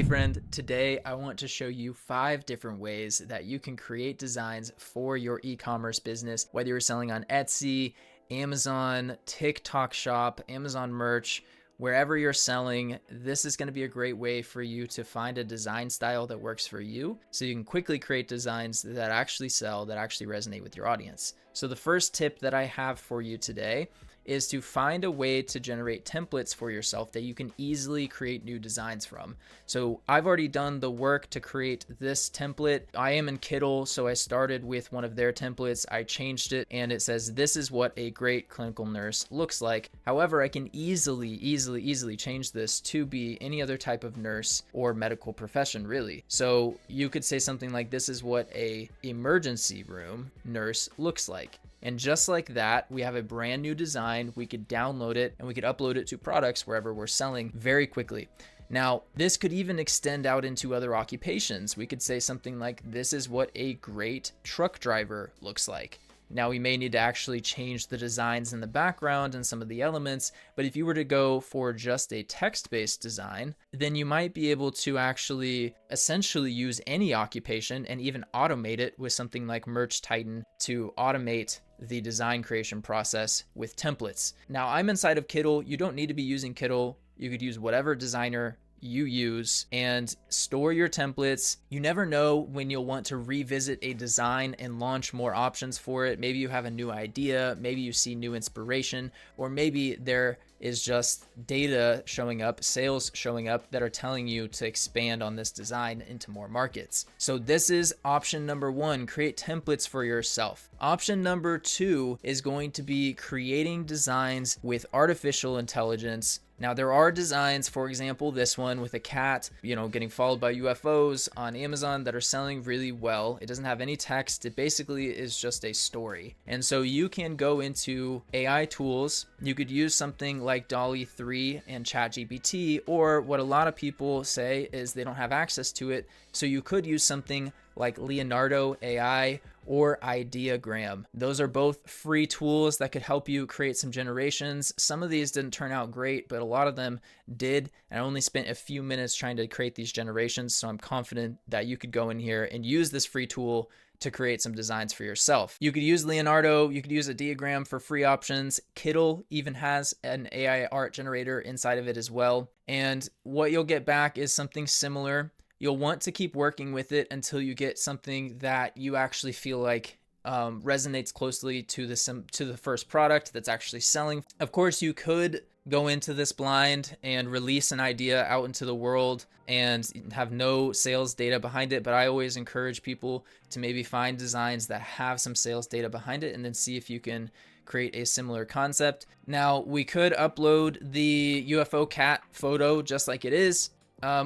Hey friend, today I want to show you 5 different ways that you can create designs for your e-commerce business, whether you're selling on Etsy, Amazon, TikTok Shop, Amazon Merch, wherever you're selling. This is going to be a great way for you to find a design style that works for you so you can quickly create designs that actually sell, that actually resonate with your audience. So the first tip that I have for you today is to find a way to generate templates for yourself that you can easily create new designs from. So I've already done the work to create this template. I am in Kittl, so I started with one of their templates. I changed it and it says, this is what a great clinical nurse looks like. However, I can easily change this to be any other type of nurse or medical profession, really. So you could say something like, this is what a emergency room nurse looks like. And just like that, we have a brand new design. We could download it and we could upload it to products wherever we're selling very quickly. Now, this could even extend out into other occupations. We could say something like, this is what a great truck driver looks like. Now, we may need to actually change the designs in the background and some of the elements, but if you were to go for just a text-based design, then you might be able to actually essentially use any occupation and even automate it with something like Merch Titan to automate the design creation process with templates. Now, I'm inside of Kittl. You don't need to be using Kittl. You could use whatever designer you use and store your templates. You never know when you'll want to revisit a design and launch more options for it. Maybe you have a new idea, maybe you see new inspiration, or maybe there is just data showing up, sales showing up that are telling you to expand on this design into more markets. So this is option number 1, create templates for yourself. Option number 2 is going to be creating designs with artificial intelligence. Now, there are designs, for example, this one with a cat, getting followed by UFOs on Amazon that are selling really well. It doesn't have any text. It basically is just a story. And so you can go into AI tools. You could use something like DALL-E 3 and ChatGPT, or what a lot of people say is they don't have access to it. So you could use something like Leonardo AI or Ideogram. Those are both free tools that could help you create some generations. Some of these didn't turn out great, but a lot of them did. And I only spent a few minutes trying to create these generations. So I'm confident that you could go in here and use this free tool to create some designs for yourself. You could use Leonardo, you could use Ideogram for free options. Kittl even has an AI art generator inside of it as well. And what you'll get back is something similar. You'll want to keep working with it until you get something that you actually feel like resonates closely to the first product that's actually selling. Of course, you could go into this blind and release an idea out into the world and have no sales data behind it, but I always encourage people to maybe find designs that have some sales data behind it and then see if you can create a similar concept. Now, we could upload the UFO cat photo just like it is.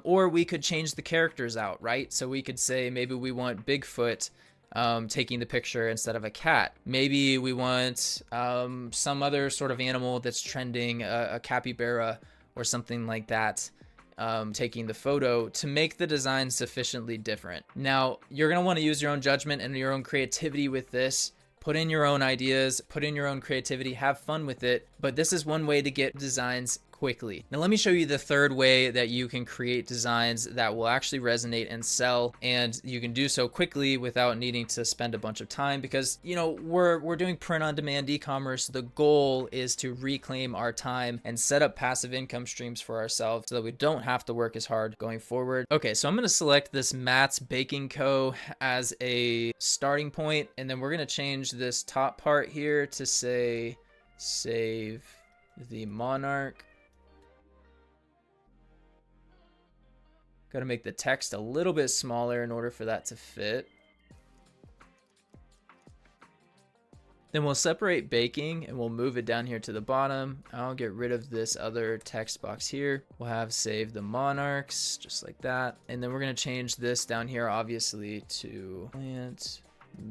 Or we could change the characters out, right? So we could say maybe we want Bigfoot taking the picture instead of a cat. Maybe we want some other sort of animal that's trending, a capybara or something like that, taking the photo to make the design sufficiently different. Now, you're going to want to use your own judgment and your own creativity with this. Put in your own ideas, put in your own creativity, have fun with it. But this is one way to get designs quickly. Now let me show you the third way that you can create designs that will actually resonate and sell, and you can do so quickly without needing to spend a bunch of time because we're doing print on demand e-commerce. The goal is to reclaim our time and set up passive income streams for ourselves so that we don't have to work as hard going forward. Okay, so I'm going to select this Matt's Baking Co. as a starting point, and then we're going to change this top part here to say save the monarch. Got to make the text a little bit smaller in order for that to fit. Then we'll separate baking and we'll move it down here to the bottom. I'll get rid of this other text box here. We'll have save the monarchs just like that. And then we're going to change this down here obviously to plant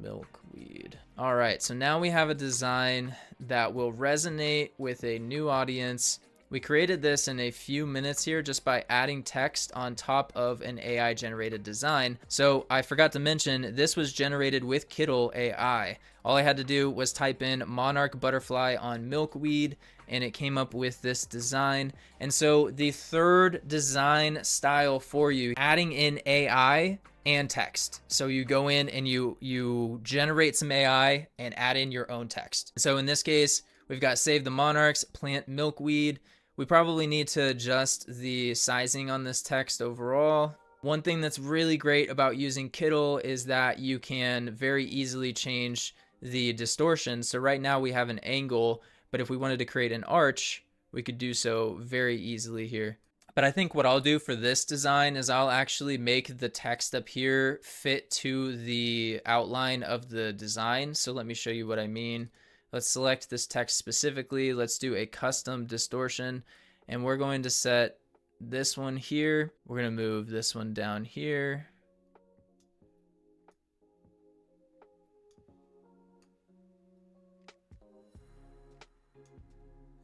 milkweed. All right, so now we have a design that will resonate with a new audience We created this in a few minutes here just by adding text on top of an AI generated design. So I forgot to mention, this was generated with Kittl AI. All I had to do was type in monarch butterfly on milkweed, and it came up with this design. And so the third design style for you, adding in AI and text. So you go in and you generate some AI and add in your own text. So in this case, we've got save the monarchs, plant milkweed. We probably need to adjust the sizing on this text overall. One thing that's really great about using Kittl is that you can very easily change the distortion. So right now we have an angle, but if we wanted to create an arch, we could do so very easily here. But I think what I'll do for this design is I'll actually make the text up here fit to the outline of the design. So let me show you what I mean. Let's select this text specifically. Let's do a custom distortion, and we're going to set this one here. We're going to move this one down here.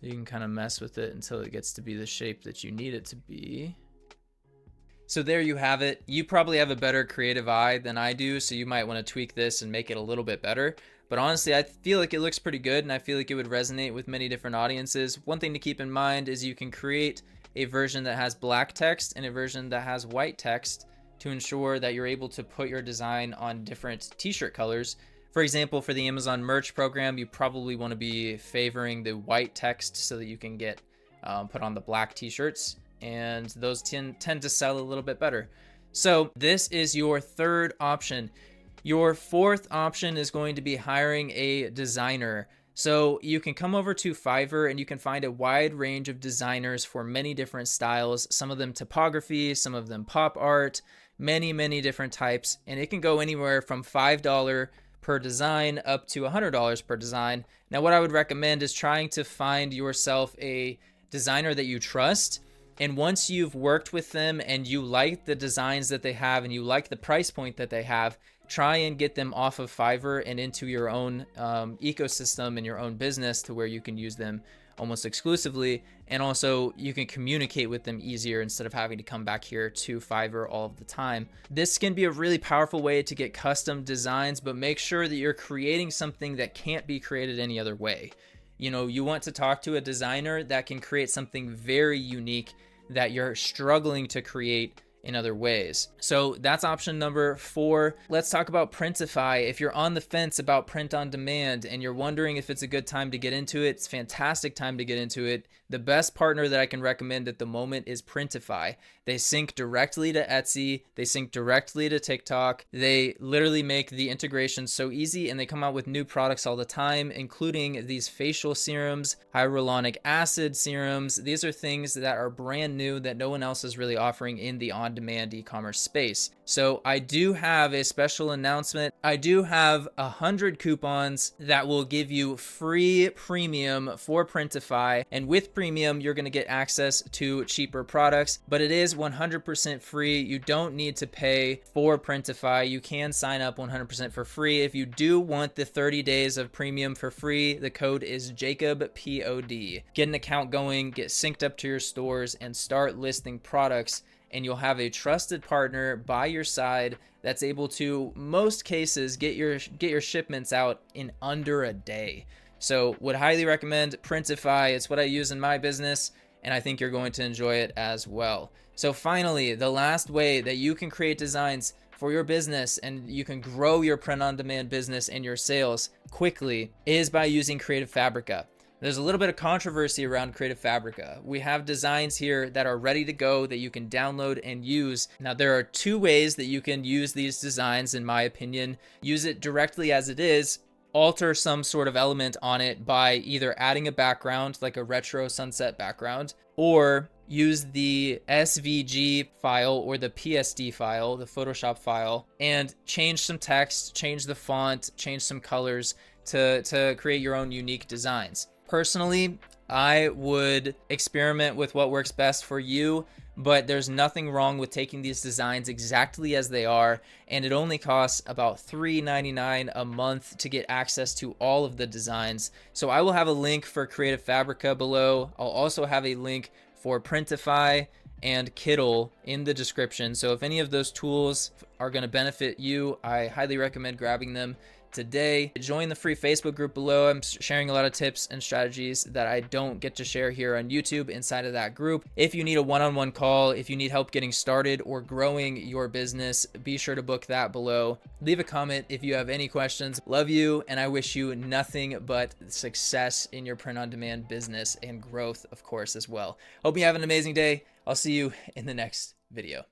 You can kind of mess with it until it gets to be the shape that you need it to be. So there you have it. You probably have a better creative eye than I do, so you might want to tweak this and make it a little bit better. But honestly, I feel like it looks pretty good, and I feel like it would resonate with many different audiences. One thing to keep in mind is you can create a version that has black text and a version that has white text to ensure that you're able to put your design on different t-shirt colors. For example, for the Amazon merch program, you probably want to be favoring the white text so that you can get put on the black t-shirts, and those tend to sell a little bit better. So this is your third option. Your fourth option is going to be hiring a designer. So you can come over to Fiverr and you can find a wide range of designers for many different styles, some of them typography, some of them pop art, many different types, and it can go anywhere from $5 per design up to $100 per design. Now what I would recommend is trying to find yourself a designer that you trust, and once you've worked with them and you like the designs that they have and you like the price point that they have, try and get them off of Fiverr and into your own ecosystem and your own business to where you can use them almost exclusively, and also you can communicate with them easier instead of having to come back here to Fiverr all of the time. This can be a really powerful way to get custom designs, but make sure that you're creating something that can't be created any other way. You know, you want to talk to a designer that can create something very unique that you're struggling to create in other ways. So that's option number 4. Let's talk about Printify. If you're on the fence about print on demand and you're wondering if it's a good time to get into it, it's a fantastic time to get into it. The best partner that I can recommend at the moment is Printify. They sync directly to Etsy. They sync directly to TikTok. They literally make the integration so easy, and they come out with new products all the time, including these facial serums, hyaluronic acid serums. These are things that are brand new that no one else is really offering in the on-demand e-commerce space. So I do have a special announcement. I do have 100 coupons that will give you free premium for Printify, and with premium you're going to get access to cheaper products, but it is 100% free. You don't need to pay for Printify. You can sign up 100% for free. If you do want the 30 days of premium for free, the code is JacobPOD. Get an account going, get synced up to your stores, and start listing products, and you'll have a trusted partner by your side that's able to, most cases, get your shipments out in under a day. So would highly recommend Printify. It's what I use in my business, and I think you're going to enjoy it as well. So finally, the last way that you can create designs for your business and you can grow your print-on-demand business and your sales quickly is by using Creative Fabrica. There's a little bit of controversy around Creative Fabrica. We have designs here that are ready to go that you can download and use. Now, there are 2 ways that you can use these designs, in my opinion. Use it directly as it is, alter some sort of element on it by either adding a background, like a retro sunset background, or use the SVG file or the PSD file, the Photoshop file, and change some text, change the font, change some colors to create your own unique designs. Personally, I would experiment with what works best for you, but there's nothing wrong with taking these designs exactly as they are, and it only costs about $3.99 a month to get access to all of the designs. So I will have a link for Creative Fabrica below. I'll also have a link for Printify and Kittl in the description. So if any of those tools are going to benefit you, I highly recommend grabbing them today. Join the free Facebook group below. I'm sharing a lot of tips and strategies that I don't get to share here on YouTube inside of that group. If you need a one-on-one call, if you need help getting started or growing your business, be sure to book that below. Leave a comment if you have any questions. Love you, and I wish you nothing but success in your print-on-demand business and growth, of course, as well. Hope you have an amazing day. I'll see you in the next video.